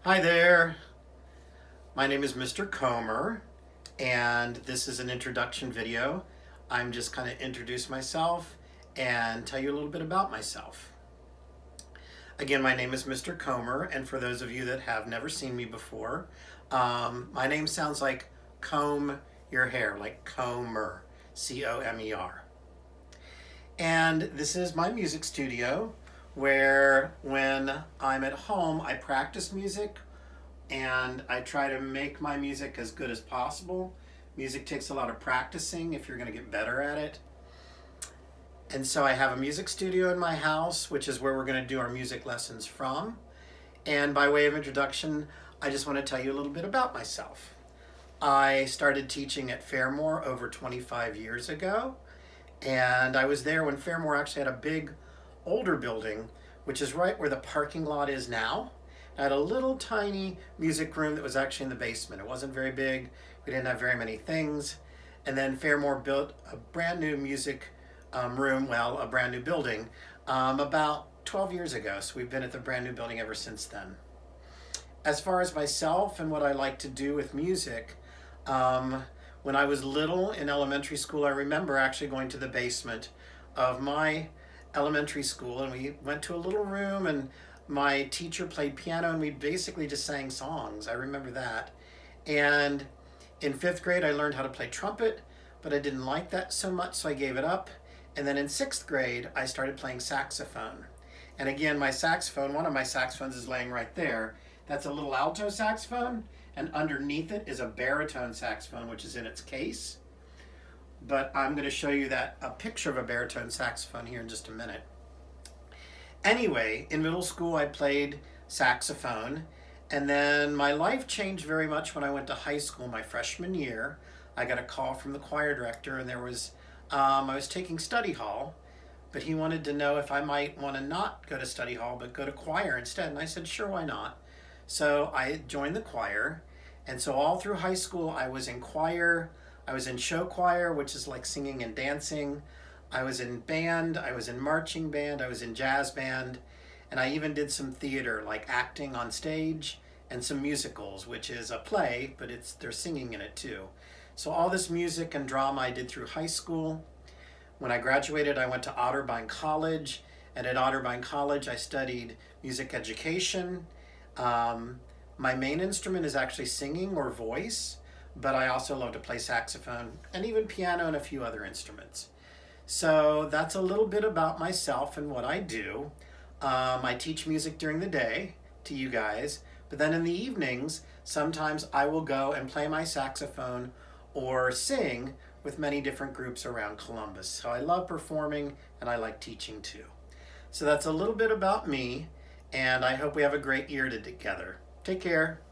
Hi there, my name is Mr. Comer, and this is an introduction video. I'm just kind of introduce myself and tell you a little bit about myself. Again, my name is Mr. Comer, and for those of you that have never seen me before, my name sounds like comb your hair, like Comer, C-O-M-E-R. And this is my music studio where when I'm at home, I practice music and I try to make my music as good as possible. Music takes a lot of practicing if you're going to get better at it. And so I have a music studio in my house, which is where we're going to do our music lessons from. And by way of introduction, I just want to tell you a little bit about myself. I started teaching at Fairmore over 25 years ago, and I was there when Fairmore actually had a big older building, which is right where the parking lot is now. I had a little tiny music room that was actually in the basement. It wasn't very big. We didn't have very many things. And then Fairmore built a brand new music room, well, a brand new building, about 12 years ago. So we've been at the brand new building ever since then. As far as myself and what I like to do with music, when I was little in elementary school, I remember actually going to the basement of my elementary school, and we went to a little room, and my teacher played piano, and we basically just sang songs. I remember that. And in 5th grade, I learned how to play trumpet, but I didn't like that so much, so I gave it up. And then in 6th grade, I started playing saxophone. And again, my saxophone, one of my saxophones is laying right there. That's a little alto saxophone, and underneath it is a baritone saxophone, which is in its case. But I'm going to show you a picture of a baritone saxophone here in just a minute. Anyway, in middle school, I played saxophone, and then my life changed very much when I went to high school my freshman year. I got a call from the choir director, and I was taking study hall, but he wanted to know if I might want to not go to study hall, but go to choir instead. And I said, sure, why not? So I joined the choir, and so all through high school, I was in choir. I was in show choir, which is like singing and dancing. I was in band, I was in marching band, I was in jazz band, and I even did some theater, like acting on stage, and some musicals, which is a play, but they're singing in it too. So all this music and drama I did through high school. When I graduated, I went to Otterbein College, and at Otterbein College, I studied music education. My main instrument is actually singing or voice, but I also love to play saxophone and even piano and a few other instruments. So that's a little bit about myself and what I do. I teach music during the day to you guys, but then in the evenings, sometimes I will go and play my saxophone or sing with many different groups around Columbus. So I love performing and I like teaching too. So that's a little bit about me, and I hope we have a great year together. Take care.